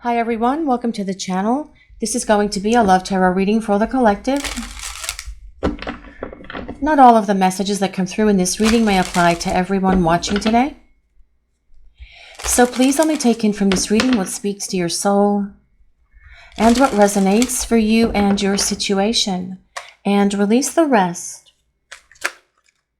Hi everyone, welcome to the channel. This is going to be a love tarot reading for the collective. Not all of the messages that come through in this reading may apply to everyone watching today. So please only take in from this reading what speaks to your soul and what resonates for you and your situation, and release the rest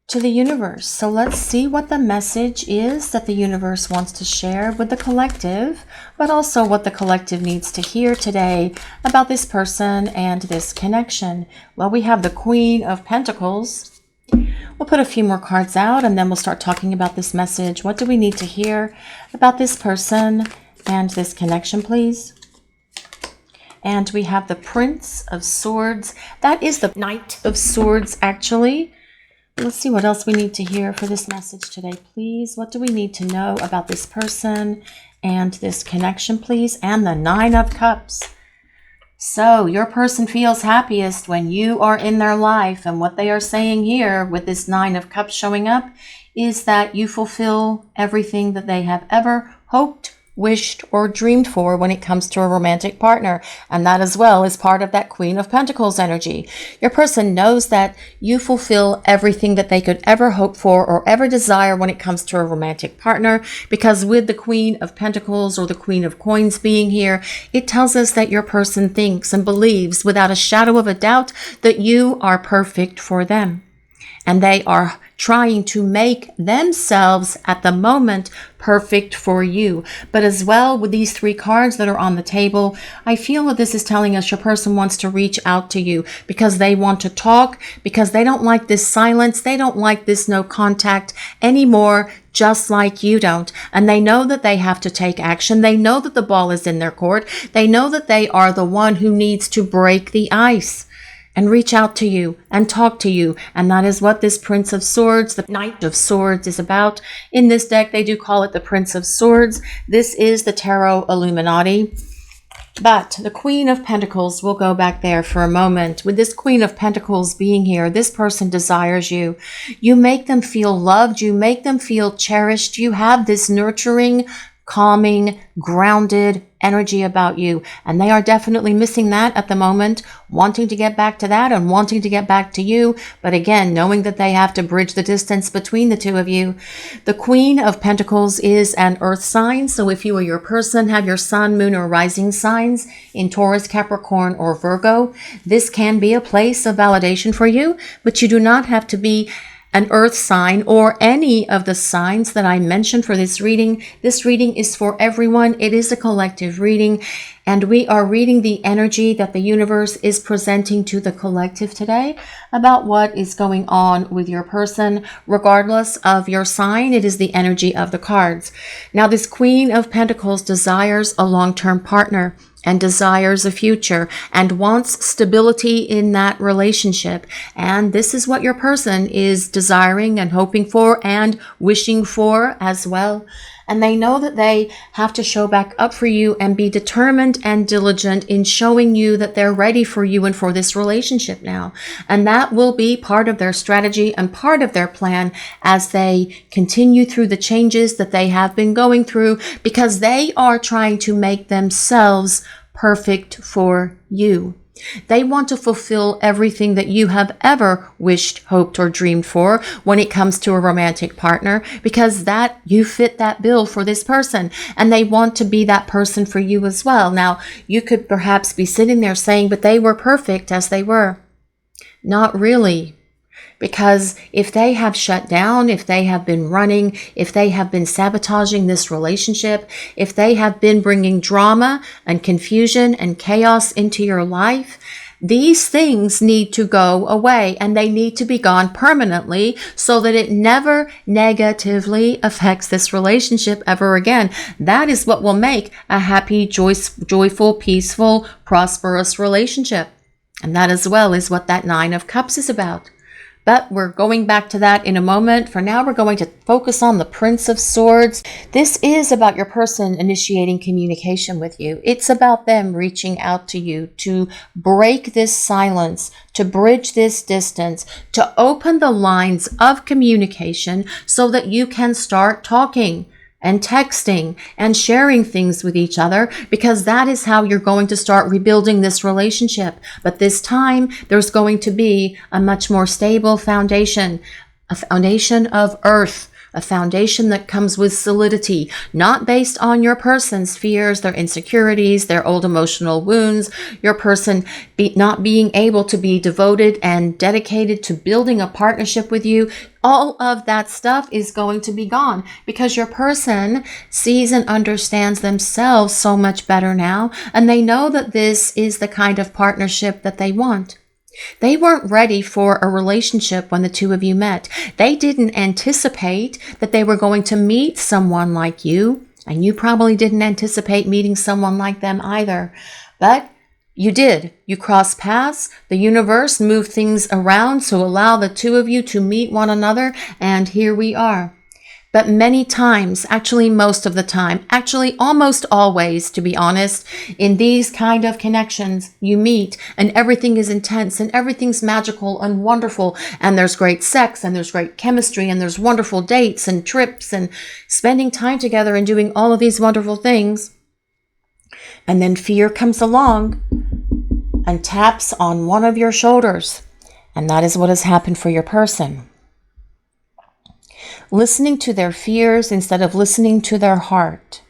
to the universe. So let's see what the message is that the universe wants to share with the collective, but also what the collective needs to hear today about this person and this connection. Well, we have the Queen of Pentacles. We'll put a few more cards out and then we'll start talking about this message. What do we need to hear about this person and this connection, please? And we have the Prince of Swords. That is the Knight of Swords, actually. Let's see what else we need to hear for this message today, please. What do we need to know about this person and this connection, please? And the Nine of Cups. So your person feels happiest when you are in their life. And what they are saying here with this Nine of Cups showing up is that you fulfill everything that they have ever hoped, wished, or dreamed for when it comes to a romantic partner. And that as well is part of that Queen of Pentacles energy. Your person knows that you fulfill everything that they could ever hope for or ever desire when it comes to a romantic partner, because with the Queen of Pentacles or the Queen of Coins being here, it tells us that your person thinks and believes without a shadow of a doubt that you are perfect for them. And they are trying to make themselves at the moment perfect for you. But as well, with these three cards that are on the table, I feel that this is telling us your person wants to reach out to you because they want to talk, because they don't like this silence. They don't like this no contact anymore, just like you don't. And they know that they have to take action. They know that the ball is in their court. They know that they are the one who needs to break the ice and reach out to you and talk to you. And that is what this Prince of Swords, the Knight of Swords, is about. In this deck, they do call it the Prince of Swords. This is the Tarot Illuminati. But the Queen of Pentacles, we'll go back there for a moment. With this Queen of Pentacles being here, this person desires you. You make them feel loved. You make them feel cherished. You have this nurturing, calming, grounded energy about you. And they are definitely missing that at the moment, wanting to get back to that and wanting to get back to you. But again, knowing that they have to bridge the distance between the two of you. The Queen of Pentacles is an earth sign. So if you or your person have your sun, moon, or rising signs in Taurus, Capricorn, or Virgo, this can be a place of validation for you, but you do not have to be an earth sign or any of the signs that I mentioned for this reading. This reading is for everyone. It is a collective reading, and we are reading the energy that the universe is presenting to the collective today about what is going on with your person. Regardless of your sign, it is the energy of the cards. Now, this Queen of Pentacles desires a long-term partner and desires a future and wants stability in that relationship. And this is what your person is desiring and hoping for and wishing for as well. And they know that they have to show back up for you and be determined and diligent in showing you that they're ready for you and for this relationship now. And that will be part of their strategy and part of their plan as they continue through the changes that they have been going through, because they are trying to make themselves perfect for you. They want to fulfill everything that you have ever wished, hoped, or dreamed for when it comes to a romantic partner, because that you fit that bill for this person, and they want to be that person for you as well. Now, you could perhaps be sitting there saying, but they were perfect as they were. Not really. Because if they have shut down, if they have been running, if they have been sabotaging this relationship, if they have been bringing drama and confusion and chaos into your life, these things need to go away, and they need to be gone permanently so that it never negatively affects this relationship ever again. That is what will make a happy, joyful, peaceful, prosperous relationship. And that as well is what that Nine of Cups is about. But we're going back to that in a moment. For now, we're going to focus on the Prince of Swords. This is about your person initiating communication with you. It's about them reaching out to you to break this silence, to bridge this distance, to open the lines of communication so that you can start talking and texting and sharing things with each other, because that is how you're going to start rebuilding this relationship. But this time, there's going to be a much more stable foundation, a foundation of earth, a foundation that comes with solidity, not based on your person's fears, their insecurities, their old emotional wounds, your person not being able to be devoted and dedicated to building a partnership with you. All of that stuff is going to be gone, because your person sees and understands themselves so much better now, and they know that this is the kind of partnership that they want. They weren't ready for a relationship when the two of you met. They didn't anticipate that they were going to meet someone like you, and you probably didn't anticipate meeting someone like them either. But you did. You crossed paths. The universe moved things around to allow the two of you to meet one another, and here we are. But many times, actually most of the time, actually almost always, to be honest, in these kind of connections, you meet and everything is intense and everything's magical and wonderful, and there's great sex and there's great chemistry and there's wonderful dates and trips and spending time together and doing all of these wonderful things. And then fear comes along and taps on one of your shoulders, and that is what has happened for your person. Listening to their fears instead of listening to their heart.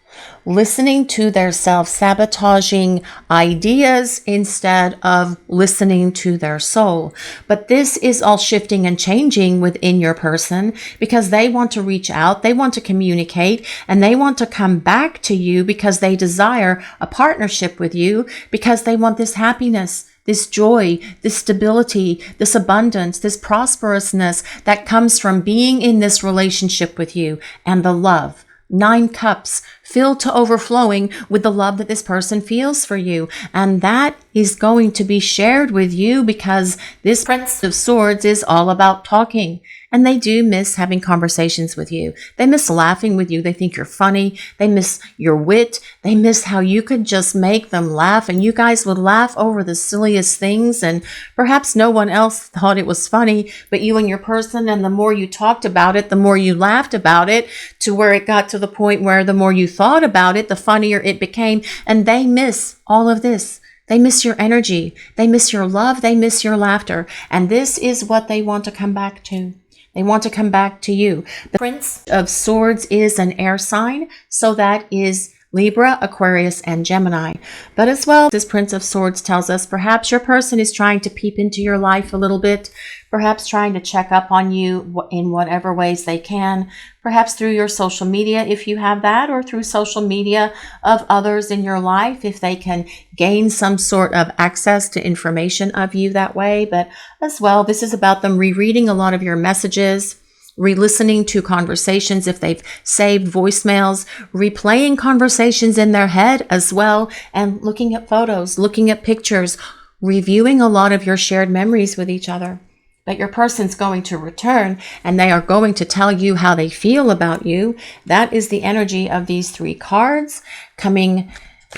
Listening to their self-sabotaging ideas instead of listening to their soul. But this is all shifting and changing within your person, because they want to reach out, they want to communicate, and they want to come back to you because they desire a partnership with you, because they want this happiness, this joy, this stability, this abundance, this prosperousness that comes from being in this relationship with you, and the love. 9 cups filled to overflowing with the love that this person feels for you. And that is going to be shared with you, because this Prince of Swords is all about talking. And they do miss having conversations with you. They miss laughing with you. They think you're funny. They miss your wit. They miss how you could just make them laugh, and you guys would laugh over the silliest things, and perhaps no one else thought it was funny, but you and your person, and the more you talked about it, the more you laughed about it, to where it got to the point where the more you thought about it, the funnier it became. And they miss all of this. They miss your energy. They miss your love. They miss your laughter. And this is what they want to come back to. They want to come back to you. The Prince of Swords is an air sign, so that is Libra, Aquarius, and Gemini. But as well, this Prince of Swords tells us perhaps your person is trying to peep into your life a little bit, perhaps trying to check up on you in whatever ways they can, perhaps through your social media if you have that, or through social media of others in your life if they can gain some sort of access to information of you that way. But as well, this is about them rereading a lot of your messages, re-listening to conversations if they've saved voicemails, replaying conversations in their head as well, and looking at photos, looking at pictures, reviewing a lot of your shared memories with each other. But your person's going to return, and they are going to tell you how they feel about you. That is the energy of these 3 cards coming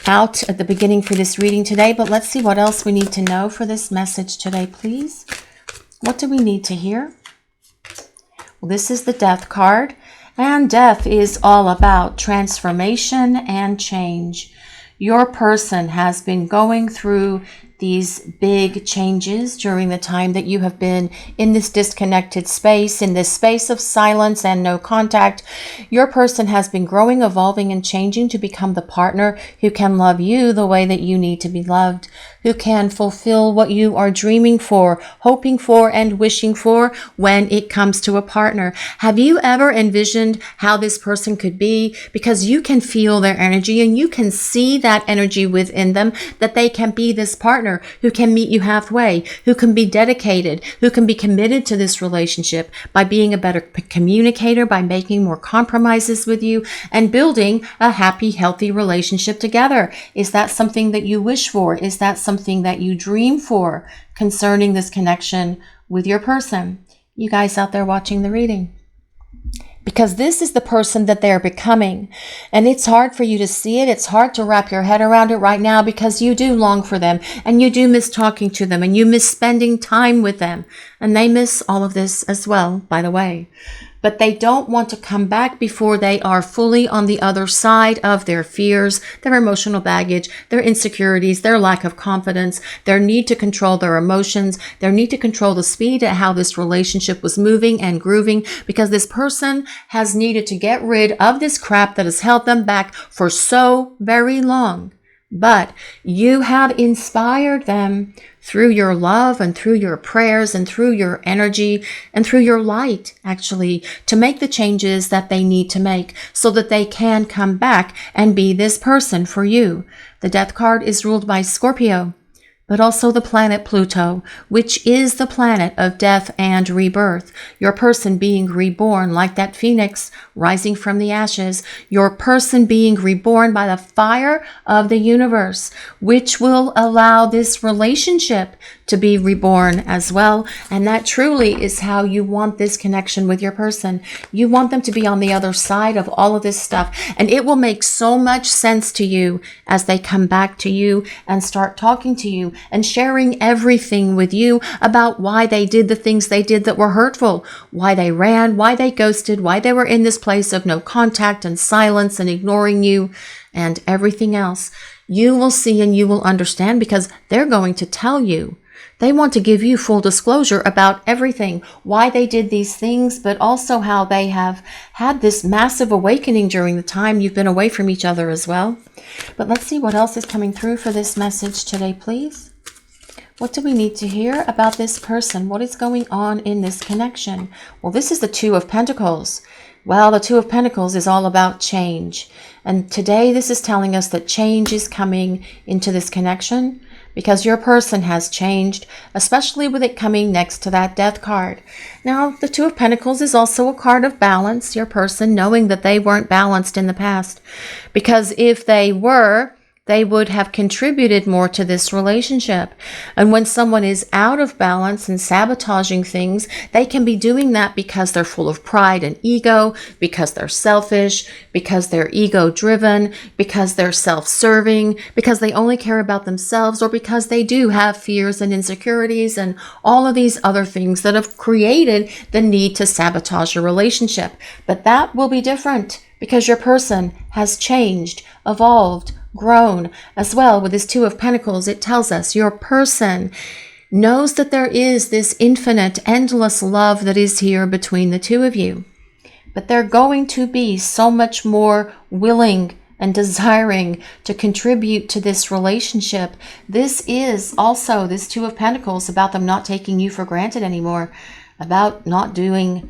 out at the beginning for this reading today. But let's see what else we need to know for this message today, please. What do we need to hear? Well, this is the Death card, and death is all about transformation and change. Your person has been going through these big changes during the time that you have been in this disconnected space, in this space of silence and no contact. Your person has been growing, evolving, and changing to become the partner who can love you the way that you need to be loved, who can fulfill what you are dreaming for, hoping for, and wishing for when it comes to a partner. Have you ever envisioned how this person could be? Because you can feel their energy, and you can see that energy within them, that they can be this partner who can meet you halfway, who can be dedicated, who can be committed to this relationship by being a better communicator, by making more compromises with you, and building a happy, healthy relationship together. Is that something that you wish for? Is that something that you dream for concerning this connection with your person? You guys out there watching the reading. Because this is the person that they're becoming. And it's hard for you to see it. It's hard to wrap your head around it right now, because you do long for them, and you do miss talking to them, and you miss spending time with them. And they miss all of this as well, by the way. but they don't want to come back before they are fully on the other side of their fears, their emotional baggage, their insecurities, their lack of confidence, their need to control their emotions, their need to control the speed at how this relationship was moving and grooving, because this person has needed to get rid of this crap that has held them back for so very long. But you have inspired them through your love and through your prayers and through your energy and through your light, actually, to make the changes that they need to make so that they can come back and be this person for you. The Death card is ruled by Scorpio, but also the planet Pluto, which is the planet of death and rebirth. Your person being reborn like that phoenix rising from the ashes. Your person being reborn by the fire of the universe, which will allow this relationship to be reborn as well. And that truly is how you want this connection with your person. You want them to be on the other side of all of this stuff. And it will make so much sense to you as they come back to you and start talking to you and sharing everything with you about why they did the things they did that were hurtful, why they ran, why they ghosted, why they were in this place of no contact and silence and ignoring you and everything else. You will see and you will understand because they're going to tell you. They want to give you full disclosure about everything, why they did these things, but also how they have had this massive awakening during the time you've been away from each other as well. But let's see what else is coming through for this message today, please. What do we need to hear about this person? What is going on in this connection? Well, this is the Two of Pentacles. Well, the Two of Pentacles is all about change. And today this is telling us that change is coming into this connection because your person has changed, especially with it coming next to that Death card. Now, the Two of Pentacles is also a card of balance, your person knowing that they weren't balanced in the past. Because if they were, they would have contributed more to this relationship. And when someone is out of balance and sabotaging things, they can be doing that because they're full of pride and ego, because they're selfish, because they're ego-driven, because they're self-serving, because they only care about themselves, or because they do have fears and insecurities and all of these other things that have created the need to sabotage a relationship. But that will be different because your person has changed, evolved, grown as well. With this Two of Pentacles, it tells us your person knows that there is this infinite, endless love that is here between the two of you. But they're going to be so much more willing and desiring to contribute to this relationship. This is also, this Two of Pentacles, about them not taking you for granted anymore, about doing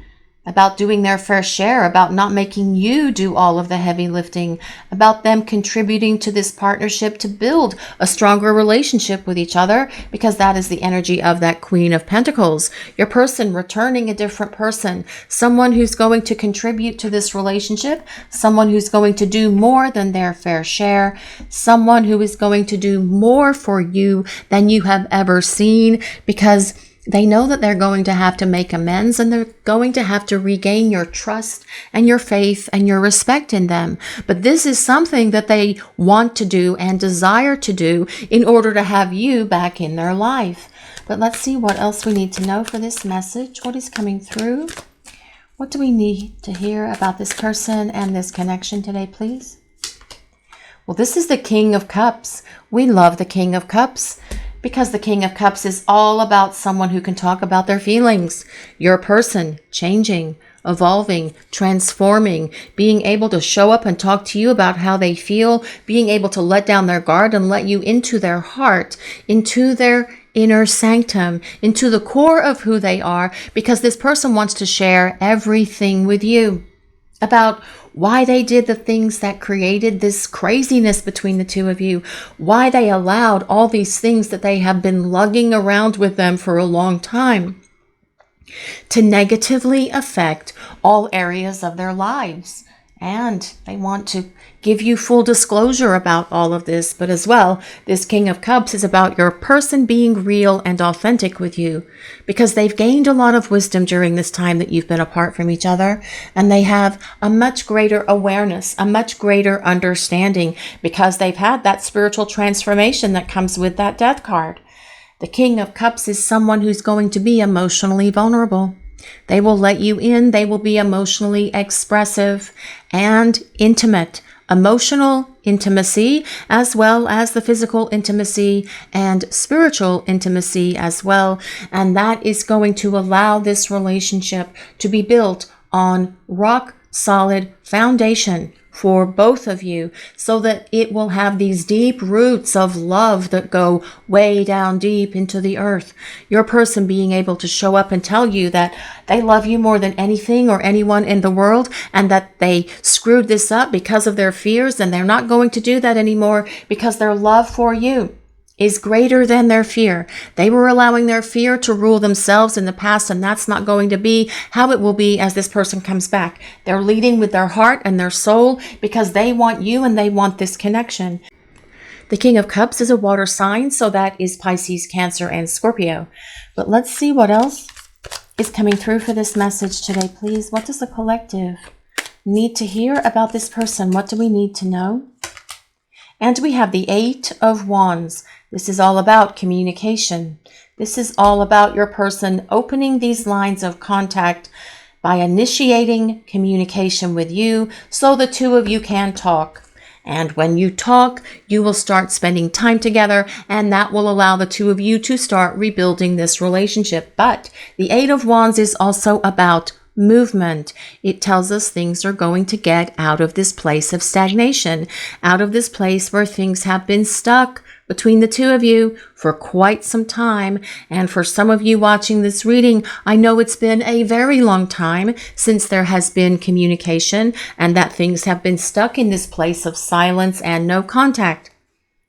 their fair share, about not making you do all of the heavy lifting, about them contributing to this partnership to build a stronger relationship with each other, because that is the energy of that Queen of Pentacles. Your person returning a different person, someone who's going to contribute to this relationship, someone who's going to do more than their fair share, someone who is going to do more for you than you have ever seen, because they know that they're going to have to make amends and they're going to have to regain your trust and your faith and your respect in them. But this is something that they want to do and desire to do in order to have you back in their life. But let's see what else we need to know for this message. What is coming through? What do we need to hear about this person and this connection today, please? Well, this is the King of Cups. We love the King of Cups, because the King of Cups is all about someone who can talk about their feelings. Your person changing, evolving, transforming, being able to show up and talk to you about how they feel, being able to let down their guard and let you into their heart, into their inner sanctum, into the core of who they are, because this person wants to share everything with you about why they did the things that created this craziness between the two of you, why they allowed all these things that they have been lugging around with them for a long time to negatively affect all areas of their lives. And they want to give you full disclosure about all of this. But as well, this King of Cups is about your person being real and authentic with you, because they've gained a lot of wisdom during this time that you've been apart from each other. And they have a much greater awareness, a much greater understanding, because they've had that spiritual transformation that comes with that Death card. The King of Cups is someone who's going to be emotionally vulnerable. They will let you in. They will be emotionally expressive and intimate. Emotional intimacy, as well as the physical intimacy and spiritual intimacy as well. And that is going to allow this relationship to be built on rock solid foundation for both of you, so that it will have these deep roots of love that go way down deep into the earth. Your person being able to show up and tell you that they love you more than anything or anyone in the world, and that they screwed this up because of their fears, and they're not going to do that anymore because their love for you is greater than their fear. They were allowing their fear to rule themselves in the past, and that's not going to be how it will be as this person comes back. They're leading with their heart and their soul because they want you and they want this connection. The King of Cups is a water sign, so that is Pisces, Cancer, and Scorpio. But let's see what else is coming through for this message today, please. What does the collective need to hear about this person? What do we need to know? And we have the 8 of Wands. This is all about communication. This is all about your person opening these lines of contact by initiating communication with you so the two of you can talk. And when you talk, you will start spending time together, and that will allow the two of you to start rebuilding this relationship. But the 8 of Wands is also about movement. It tells us things are going to get out of this place of stagnation, out of this place where things have been stuck between the two of you for quite some time. And for some of you watching this reading, I know it's been a very long time since there has been communication, and that things have been stuck in this place of silence and no contact.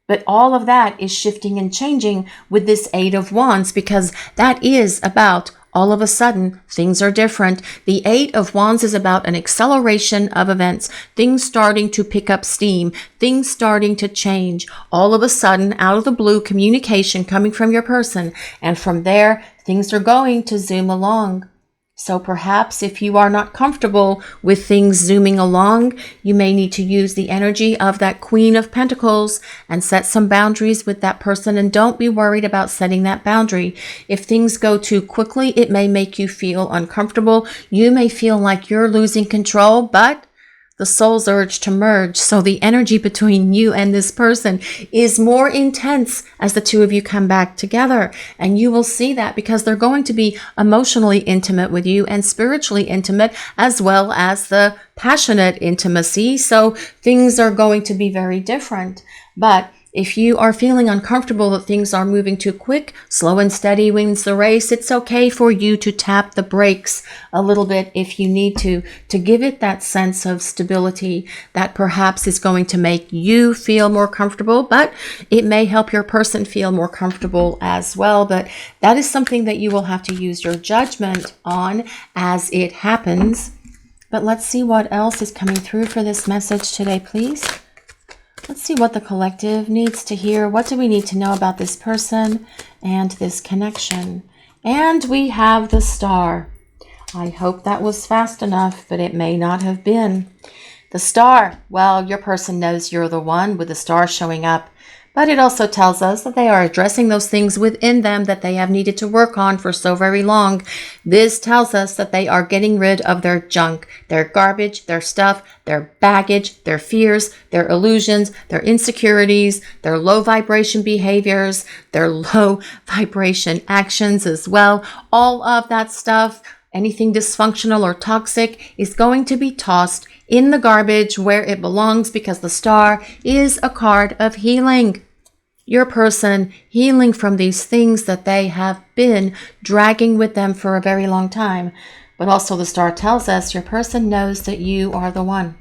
But all of that is shifting and changing with this 8 of Wands, because that is about all of a sudden, things are different. The 8 of Wands is about an acceleration of events, things starting to pick up steam, things starting to change. All of a sudden, out of the blue, communication coming from your person. And from there, things are going to zoom along. So perhaps if you are not comfortable with things zooming along, you may need to use the energy of that Queen of Pentacles and set some boundaries with that person. And don't be worried about setting that boundary. If things go too quickly, it may make you feel uncomfortable. You may feel like you're losing control, but the soul's urge to merge. So the energy between you and this person is more intense as the two of you come back together. And you will see that because they're going to be emotionally intimate with you and spiritually intimate, as well as the passionate intimacy. So things are going to be very different. But if you are feeling uncomfortable that things are moving too quick, slow and steady wins the race. It's okay for you to tap the brakes a little bit if you need to give it that sense of stability that perhaps is going to make you feel more comfortable, but it may help your person feel more comfortable as well. But that is something that you will have to use your judgment on as it happens. But let's see what else is coming through for this message today, please. Let's see what the collective needs to hear. What do we need to know about this person and this connection? And we have the Star. I hope that was fast enough, but it may not have been. The Star, well, your person knows you're the one with the Star showing up. But it also tells us that they are addressing those things within them that they have needed to work on for so very long. This tells us that they are getting rid of their junk, their garbage, their stuff, their baggage, their fears, their illusions, their insecurities, their low vibration behaviors, their low vibration actions as well. All of that stuff, anything dysfunctional or toxic, is going to be tossed in the garbage where it belongs, because the Star is a card of healing. Your person healing from these things that they have been dragging with them for a very long time. But also the Star tells us your person knows that you are the one.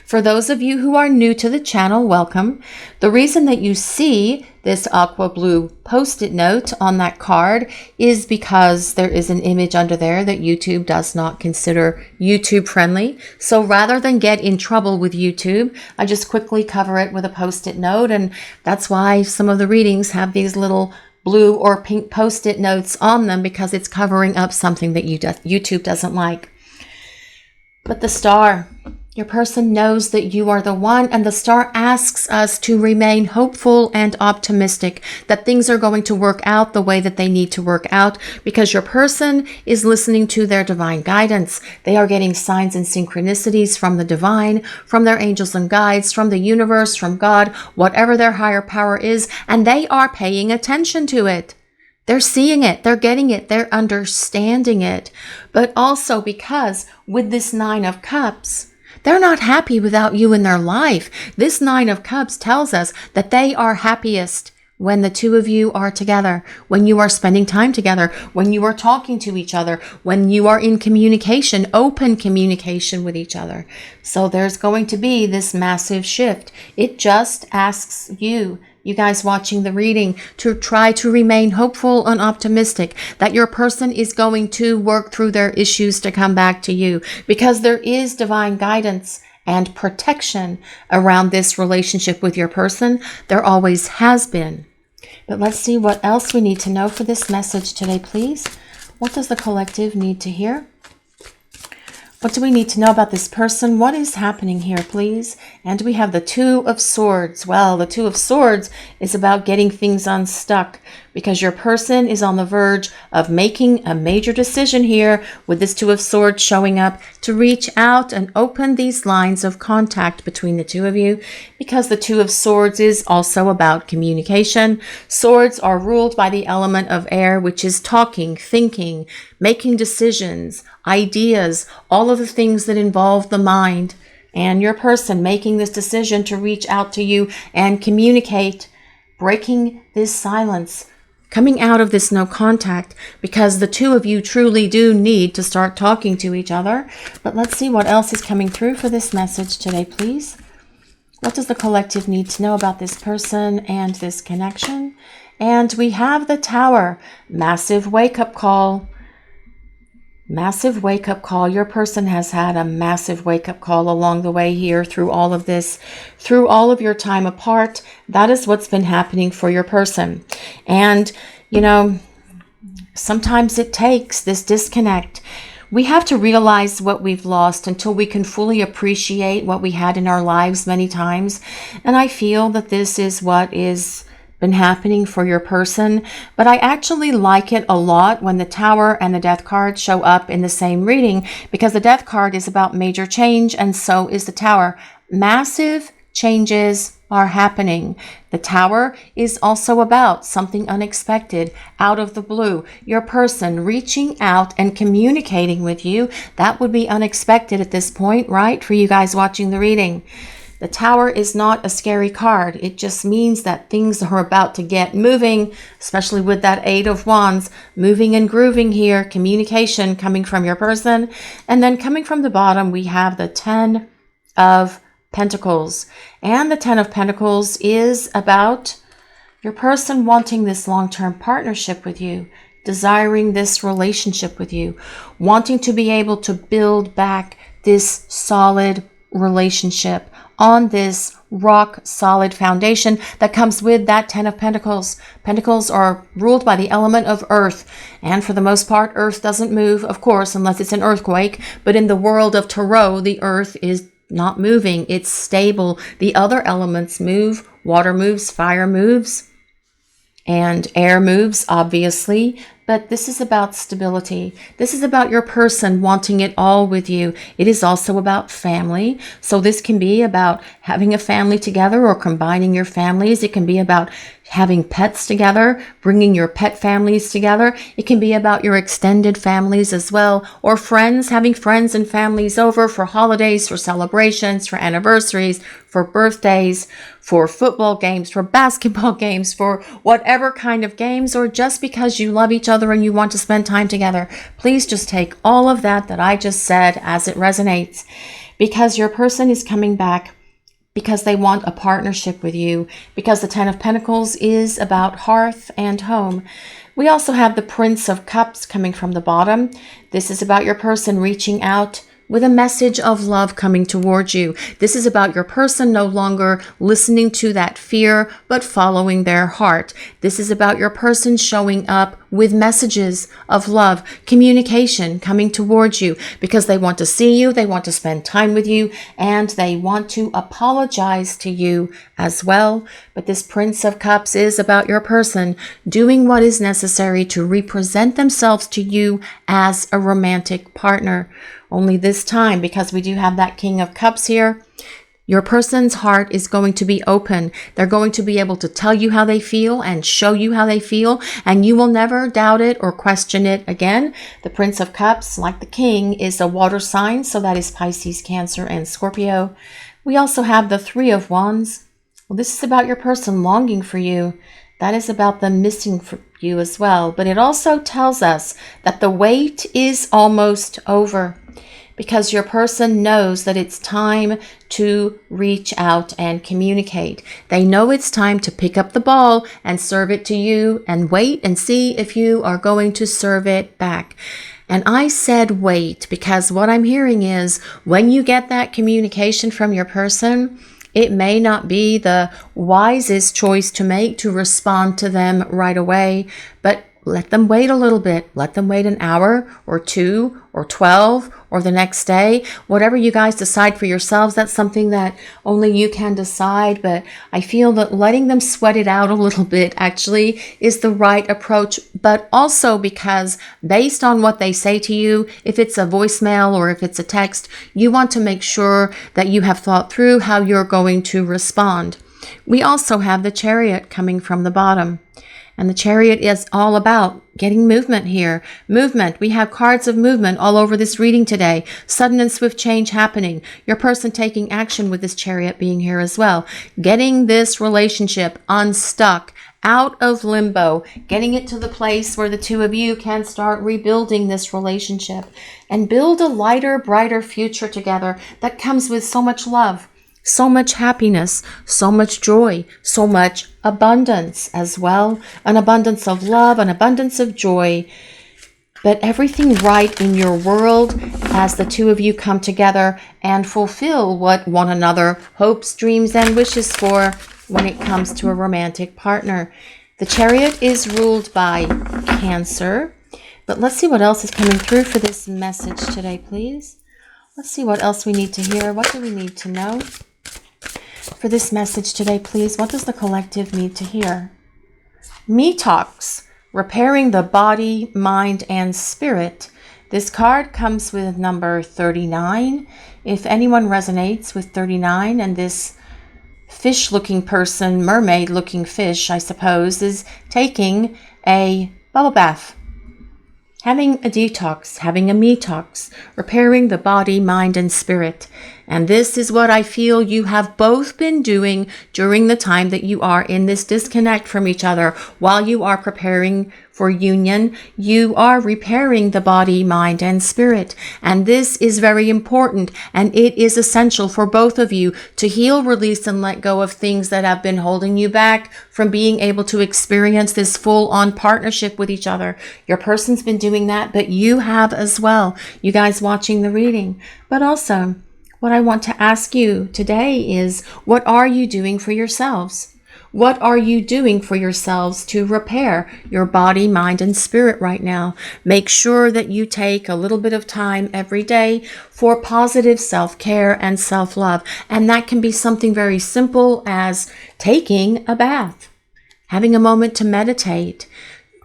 For those of you who are new to the channel, welcome. The reason that you see this aqua blue post-it note on that card is because there is an image under there that YouTube does not consider YouTube friendly. So rather than get in trouble with YouTube, I just quickly cover it with a post-it note. And that's why some of the readings have these little blue or pink post-it notes on them, because it's covering up something that YouTube doesn't like. But the Star, Your person knows that you are the one, and the star asks us to remain hopeful and optimistic that things are going to work out the way that they need to work out, because your person is listening to their divine guidance. They are getting signs and synchronicities from the divine, from their angels and guides, from the universe, from God, whatever their higher power is, and they are paying attention to it. They're seeing it, they're getting it, they're understanding it. But also because with this Nine of Cups, they're not happy without you in their life. This Nine of Cups tells us that they are happiest when the two of you are together, when you are spending time together, when you are talking to each other, when you are in communication, open communication with each other. So there's going to be this massive shift. It just asks you guys watching the reading, to try to remain hopeful and optimistic that your person is going to work through their issues to come back to you, because there is divine guidance and protection around this relationship with your person. There always has been. But let's see what else we need to know for this message today, please. What does the collective need to hear? What do we need to know about this person? What is happening here, please? And we have the Two of Swords. Well, the Two of Swords is about getting things unstuck, because your person is on the verge of making a major decision here with this Two of Swords showing up to reach out and open these lines of contact between the two of you, because the Two of Swords is also about communication. Swords are ruled by the element of air, which is talking, thinking, making decisions, ideas, all of the things that involve the mind, and your person making this decision to reach out to you and communicate, breaking this silence, coming out of this no contact, because the two of you truly do need to start talking to each other. But let's see what else is coming through for this message today, please. What does the collective need to know about this person and this connection? And we have the Tower. Massive wake-up call. Massive wake-up call. Your person has had a massive wake-up call along the way here through all of this, through all of your time apart. That is what's been happening for your person. And, you know, sometimes it takes this disconnect. We have to realize what we've lost until we can fully appreciate what we had in our lives many times. And I feel that this is what is been happening for your person, but I actually like it a lot when the Tower and the Death card show up in the same reading, because the Death card is about major change, and so is the Tower. Massive changes are happening. The Tower is also about something unexpected, out of the blue. Your person reaching out and communicating with you. That would be unexpected at this point, right? For you guys watching the reading. The Tower is not a scary card. It just means that things are about to get moving, especially with that Eight of Wands, moving and grooving here, communication coming from your person. And then coming from the bottom, we have the Ten of Pentacles. And the Ten of Pentacles is about your person wanting this long-term partnership with you, desiring this relationship with you, wanting to be able to build back this solid relationship on this rock solid foundation that comes with that Ten of Pentacles. Pentacles are ruled by the element of earth, and for the most part earth doesn't move, of course, unless it's an earthquake. But in the world of tarot, the earth is not moving, it's stable. The other elements move. Water moves, fire moves, and air moves, obviously. But this is about stability. This is about your person wanting it all with you. It is also about family. So this can be about having a family together or combining your families. It can be about having pets together, bringing your pet families together. It can be about your extended families as well, or friends, having friends and families over for holidays, for celebrations, for anniversaries, for birthdays, for football games, for basketball games, for whatever kind of games, or just because you love each other and you want to spend time together. Please just take all of that I just said as it resonates, because your person is coming back because they want a partnership with you, because the Ten of Pentacles is about hearth and home. We also have the Prince of Cups coming from the bottom. This is about your person reaching out with a message of love coming towards you. This is about your person no longer listening to that fear, but following their heart. This is about your person showing up with messages of love, communication coming towards you because they want to see you, they want to spend time with you, and they want to apologize to you as well. But this Prince of Cups is about your person doing what is necessary to represent themselves to you as a romantic partner. Only this time, because we do have that King of Cups here, your person's heart is going to be open. They're going to be able to tell you how they feel and show you how they feel, and you will never doubt it or question it again. The Prince of Cups, like the King, is a water sign, so that is Pisces, Cancer, and Scorpio. We also have the Three of Wands. Well, this is about your person longing for you. That is about them missing for you as well. But it also tells us that the wait is almost over, because your person knows that it's time to reach out and communicate. They know it's time to pick up the ball and serve it to you and wait and see if you are going to serve it back. And I said wait because what I'm hearing is when you get that communication from your person, it may not be the wisest choice to make to respond to them right away, but let them wait a little bit. Let them wait an hour or 2 or 12 or the next day. Whatever you guys decide for yourselves, that's something that only you can decide. But I feel that letting them sweat it out a little bit actually is the right approach. But also because based on what they say to you, if it's a voicemail or if it's a text, you want to make sure that you have thought through how you're going to respond. We also have the Chariot coming from the bottom. And the Chariot is all about getting movement here. Movement. We have cards of movement all over this reading today. Sudden and swift change happening. Your person taking action with this Chariot being here as well. Getting this relationship unstuck, out of limbo. Getting it to the place where the two of you can start rebuilding this relationship and build a lighter, brighter future together that comes with so much love, so much happiness, so much joy, so much abundance as well. An abundance of love, an abundance of joy, but everything right in your world as the two of you come together and fulfill what one another hopes, dreams, and wishes for when it comes to a romantic partner. The Chariot is ruled by Cancer, but let's see what else is coming through for this message today, please. Let's see what else we need to hear. What do we need to know? For this message today, please, what does the collective need to hear? Me Talks, repairing the body, mind, and spirit. This card comes with number 39. If anyone resonates with 39 and this fish-looking person, mermaid-looking fish, I suppose, is taking a bubble bath, having a detox, having a me talks, repairing the body, mind, and spirit. And this is what I feel you have both been doing during the time that you are in this disconnect from each other. While you are preparing for union, you are repairing the body, mind, and spirit. And this is very important, and it is essential for both of you to heal, release, and let go of things that have been holding you back from being able to experience this full-on partnership with each other. Your person's been doing that, but you have as well, you guys watching the reading. But also, what I want to ask you today is, what are you doing for yourselves? What are you doing for yourselves to repair your body, mind, and spirit right now? Make sure that you take a little bit of time every day for positive self-care and self-love. And that can be something very simple as taking a bath, having a moment to meditate,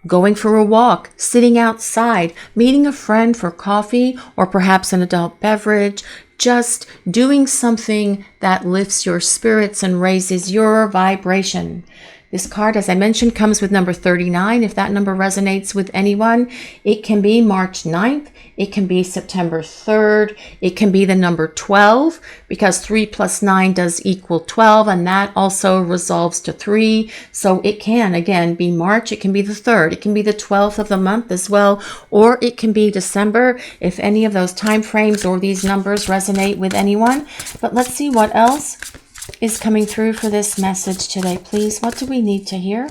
going for a walk, sitting outside, meeting a friend for coffee or perhaps an adult beverage, just doing something that lifts your spirits and raises your vibration. This card, as I mentioned, comes with number 39. If that number resonates with anyone, it can be March 9th. It can be September 3rd. It can be the number 12 because 3 plus 9 does equal 12, and that also resolves to 3. So it can, again, be March. It can be the 3rd. It can be the 12th of the month as well, or it can be December if any of those time frames or these numbers resonate with anyone. But let's see what else is coming through for this message today, please. What do we need to hear?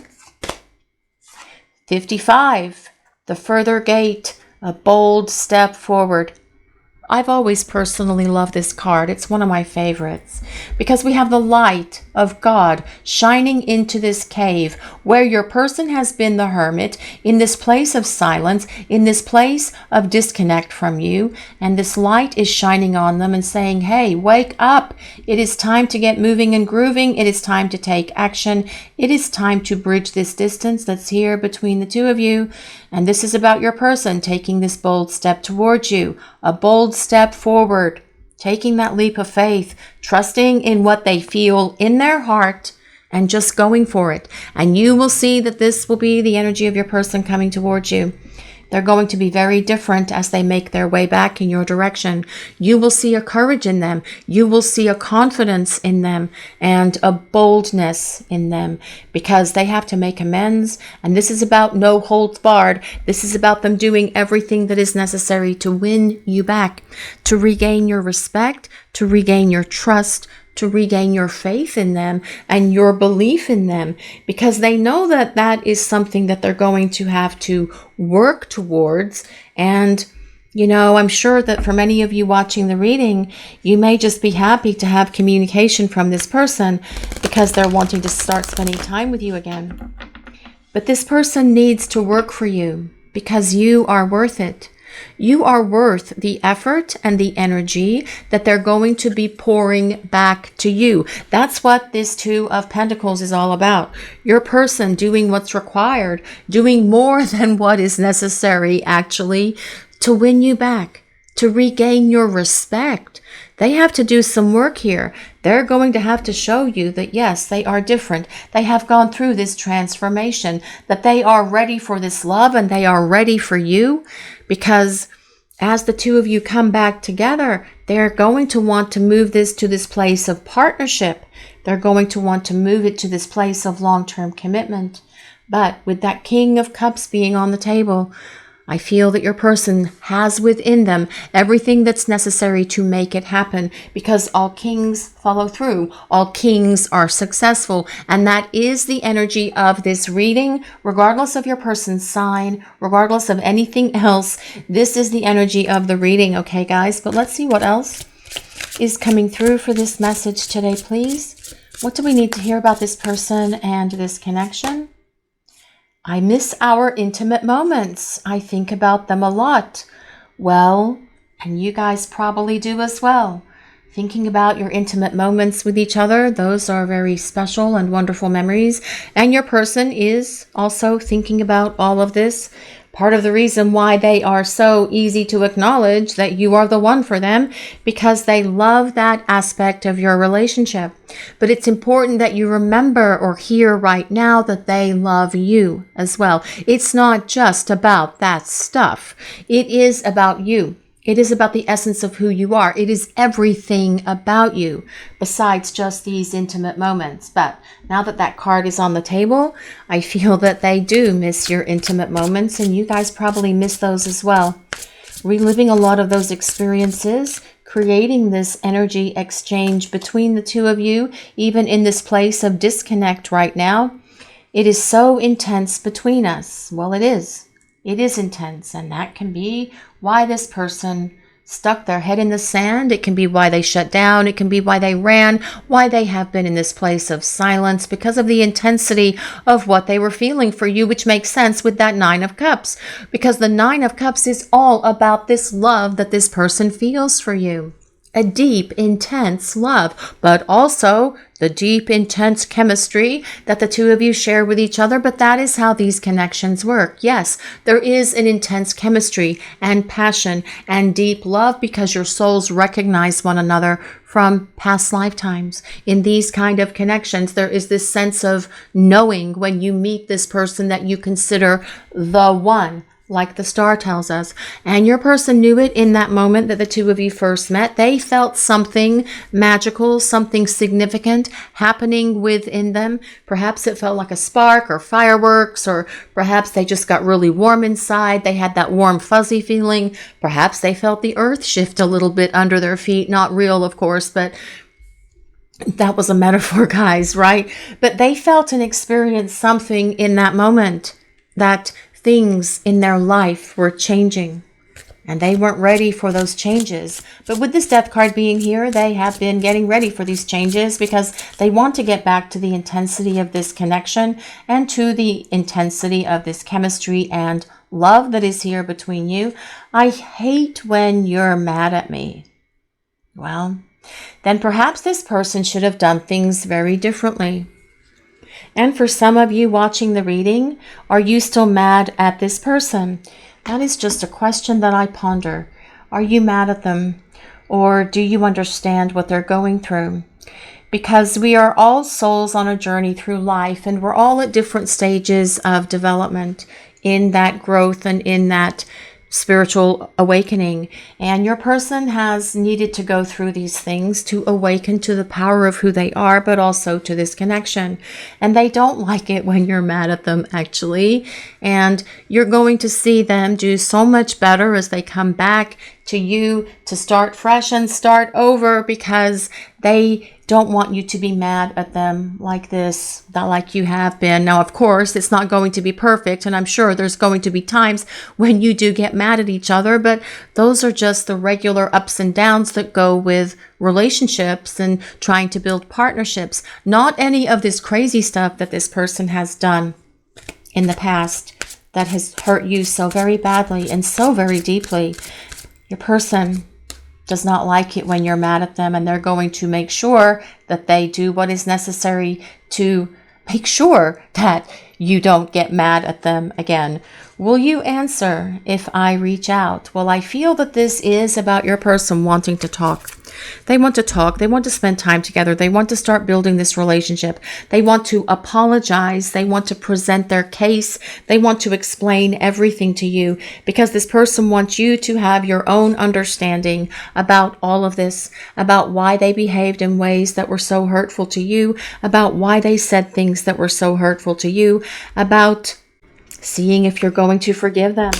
55, the further gate, a bold step forward. I've always personally loved this card. It's one of my favorites because we have the light of God shining into this cave where your person has been the hermit, in this place of silence, in this place of disconnect from you. And this light is shining on them and saying, hey, wake up. It is time to get moving and grooving. It is time to take action. It is time to bridge this distance that's here between the two of you. And this is about your person taking this bold step towards you, a bold step forward, taking that leap of faith, trusting in what they feel in their heart and just going for it. And you will see that this will be the energy of your person coming towards you. They're going to be very different as they make their way back in your direction. You will see a courage in them. You will see a confidence in them and a boldness in them because they have to make amends. And this is about no holds barred. This is about them doing everything that is necessary to win you back, to regain your respect, to regain your trust, to regain your faith in them and your belief in them, because they know that that is something that they're going to have to work towards. And, you know, I'm sure that for many of you watching the reading, you may just be happy to have communication from this person because they're wanting to start spending time with you again. But this person needs to work for you because you are worth it. You are worth the effort and the energy that they're going to be pouring back to you. That's what this Two of Pentacles is all about. Your person doing what's required, doing more than what is necessary, actually, to win you back, to regain your respect. They have to do some work here. They're going to have to show you that, yes, they are different. They have gone through this transformation, that they are ready for this love and they are ready for you. Because as the two of you come back together, they're going to want to move this to this place of partnership. They're going to want to move it to this place of long-term commitment. But with that King of Cups being on the table, I feel that your person has within them everything that's necessary to make it happen, because all kings follow through. All kings are successful. And that is the energy of this reading, regardless of your person's sign, regardless of anything else. This is the energy of the reading, okay, guys? But let's see what else is coming through for this message today, please. What do we need to hear about this person and this connection? I miss our intimate moments. I think about them a lot. Well, and you guys probably do as well. Thinking about your intimate moments with each other, those are very special and wonderful memories. And your person is also thinking about all of this. Part of the reason why they are so easy to acknowledge that you are the one for them, because they love that aspect of your relationship. But it's important that you remember or hear right now that they love you as well. It's not just about that stuff. It is about you. It is about the essence of who you are. It is everything about you besides just these intimate moments. But now that that card is on the table, I feel that they do miss your intimate moments, and you guys probably miss those as well. Reliving a lot of those experiences, creating this energy exchange between the two of you, even in this place of disconnect right now. It is so intense between us. Well, it is. It is intense, and that can be why this person stuck their head in the sand. It can be why they shut down. It can be why they ran, why they have been in this place of silence, because of the intensity of what they were feeling for you, which makes sense with that Nine of Cups, because the Nine of Cups is all about this love that this person feels for you. A deep, intense love, but also the deep, intense chemistry that the two of you share with each other. But that is how these connections work. Yes, there is an intense chemistry and passion and deep love because your souls recognize one another from past lifetimes. In these kind of connections, there is this sense of knowing when you meet this person that you consider the one, like the star tells us. And your person knew it in that moment that the two of you first met. They felt something magical, something significant happening within them. Perhaps it felt like a spark or fireworks, or perhaps they just got really warm inside. They had that warm, fuzzy feeling. Perhaps they felt the earth shift a little bit under their feet. Not real, of course, but that was a metaphor, guys, right? But they felt and experienced something in that moment, that things in their life were changing. and they weren't ready for those changes. But with this Death card being here, they have been getting ready for these changes because they want to get back to the intensity of this connection and to the intensity of this chemistry and love that is here between you. I hate when you're mad at me. Well, then perhaps this person should have done things very differently. And for some of you watching the reading, are you still mad at this person? That is just a question that I ponder. Are you mad at them? Or do you understand what they're going through? Because we are all souls on a journey through life, and we're all at different stages of development in that growth and in that spiritual awakening. And your person has needed to go through these things to awaken to the power of who they are, but also to this connection. And they don't like it when you're mad at them, actually. And you're going to see them do so much better as they come back to you to start fresh and start over, because they don't want you to be mad at them like this, not like you have been. Now, of course, it's not going to be perfect, and I'm sure there's going to be times when you do get mad at each other, but those are just the regular ups and downs that go with relationships and trying to build partnerships. Not any of this crazy stuff that this person has done in the past that has hurt you so very badly and so very deeply. Your person does not like it when you're mad at them, and they're going to make sure that they do what is necessary to make sure that you don't get mad at them again. Will you answer if I reach out? Well, I feel that this is about your person wanting to talk. They want to talk. They want to spend time together. They want to start building this relationship. They want to apologize. They want to present their case. They want to explain everything to you, because this person wants you to have your own understanding about all of this, about why they behaved in ways that were so hurtful to you, about why they said things that were so hurtful to you, about seeing if you're going to forgive them,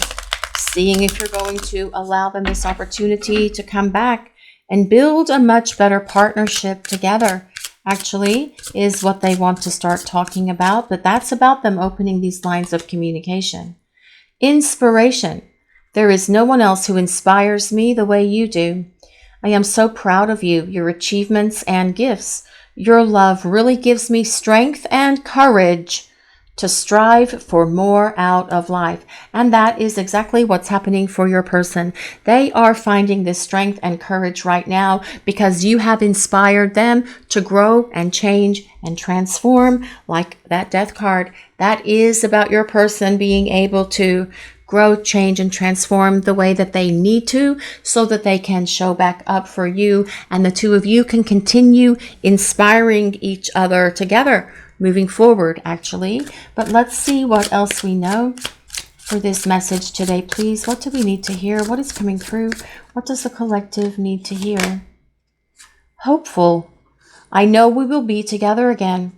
seeing if you're going to allow them this opportunity to come back and build a much better partnership together, actually, is what they want to start talking about. But that's about them opening these lines of communication. Inspiration. There is no one else who inspires me the way you do. I am so proud of you, your achievements and gifts. Your love really gives me strength and courage to strive for more out of life. And that is exactly what's happening for your person. They are finding this strength and courage right now because you have inspired them to grow and change and transform, like that Death card. That is about your person being able to grow, change, and transform the way that they need to, so that they can show back up for you, and the two of you can continue inspiring each other together moving forward, actually. But let's see what else we know for this message today, please. What do we need to hear? What is coming through? What does the collective need to hear? Hopeful. I know we will be together again.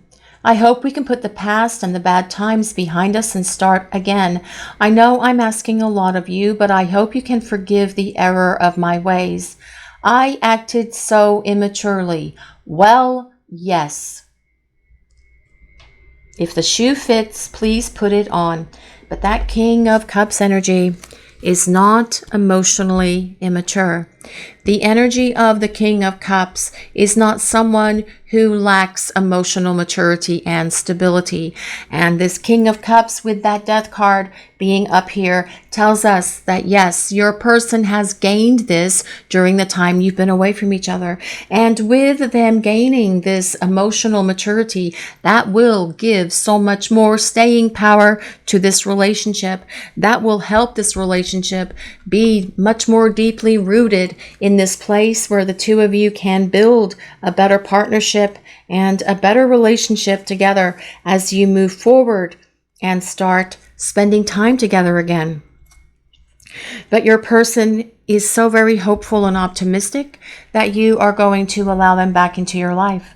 I hope we can put the past and the bad times behind us and start again. I know I'm asking a lot of you, but I hope you can forgive the error of my ways. I acted so immaturely. Well, yes. If the shoe fits, please put it on. But that King of Cups energy is not emotionally immature. The energy of the King of Cups is not someone who lacks emotional maturity and stability. And this King of Cups with that Death card being up here tells us that yes, your person has gained this during the time you've been away from each other. And with them gaining this emotional maturity, that will give so much more staying power to this relationship. That will help this relationship be much more deeply rooted in this place where the two of you can build a better partnership and a better relationship together as you move forward and start spending time together again. But your person is so very hopeful and optimistic that you are going to allow them back into your life.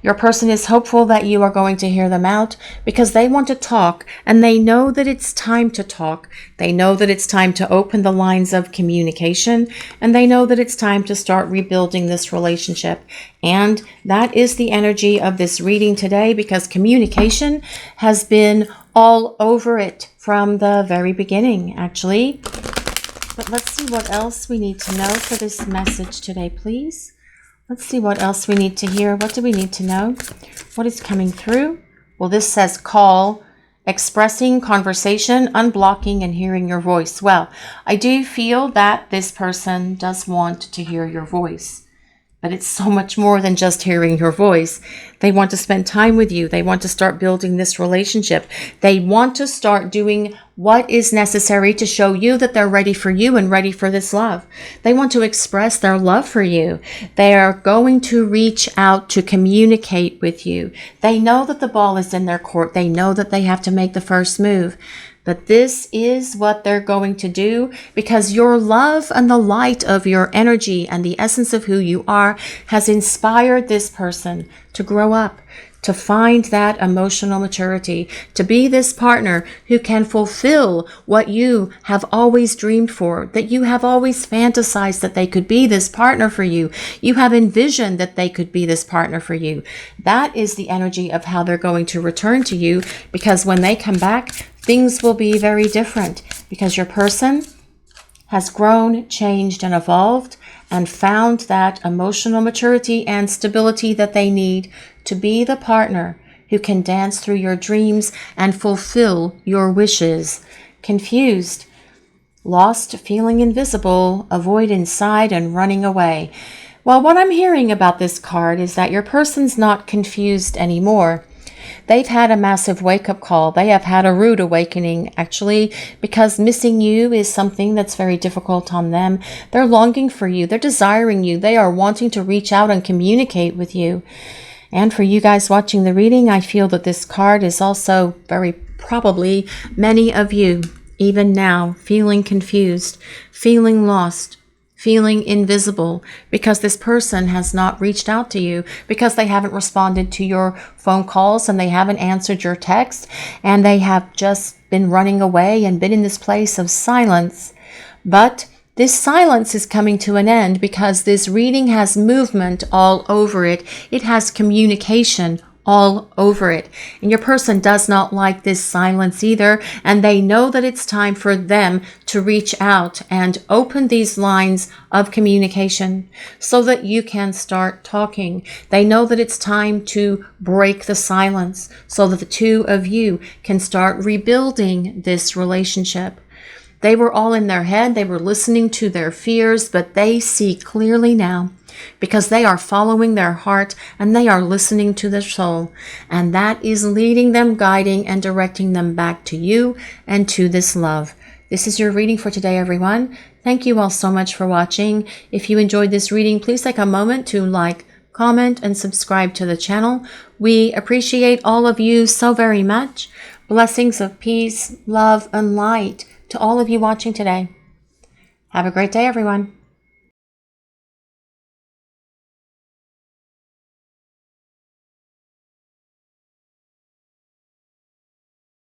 Your person is hopeful that you are going to hear them out because they want to talk, and they know that it's time to talk. They know that it's time to open the lines of communication, and they know that it's time to start rebuilding this relationship. And that is the energy of this reading today, because communication has been all over it from the very beginning, actually. But let's see what else we need to know for this message today, please. Let's see what else we need to hear. What do we need to know? What is coming through? Well, this says call, expressing conversation, unblocking, and hearing your voice. Well, I do feel that this person does want to hear your voice. But it's so much more than just hearing your voice. They want to spend time with you. They want to start building this relationship. They want to start doing what is necessary to show you that they're ready for you and ready for this love. They want to express their love for you. They are going to reach out to communicate with you. They know that the ball is in their court. They know that they have to make the first move. But this is what they're going to do because your love and the light of your energy and the essence of who you are has inspired this person to grow up, to find that emotional maturity, to be this partner who can fulfill what you have always dreamed for, that you have always fantasized that they could be this partner for you. You have envisioned that they could be this partner for you. That is the energy of how they're going to return to you, because when they come back, things will be very different because your person has grown, changed, and evolved and found that emotional maturity and stability that they need to be the partner who can dance through your dreams and fulfill your wishes. Confused, lost, feeling invisible, avoid inside, and running away. Well, what I'm hearing about this card is that your person's not confused anymore. They've had a massive wake-up call. They have had a rude awakening, actually, because missing you is something that's very difficult on them. They're longing for you. They're desiring you. They are wanting to reach out and communicate with you. And for you guys watching the reading, I feel that this card is also very probably many of you, even now, feeling confused, feeling lost, feeling invisible because this person has not reached out to you, because they haven't responded to your phone calls and they haven't answered your text, and they have just been running away and been in this place of silence. But this silence is coming to an end because this reading has movement all over it. It has communication all over it. And your person does not like this silence either. And they know that it's time for them to reach out and open these lines of communication so that you can start talking. They know that it's time to break the silence so that the two of you can start rebuilding this relationship. They were all in their head. They were listening to their fears, but they see clearly now because they are following their heart and they are listening to their soul. And that is leading them, guiding, and directing them back to you and to this love. This is your reading for today, everyone. Thank you all so much for watching. If you enjoyed this reading, please take a moment to like, comment, and subscribe to the channel. We appreciate all of you so very much. Blessings of peace, love, and light to all of you watching today. Have a great day, everyone.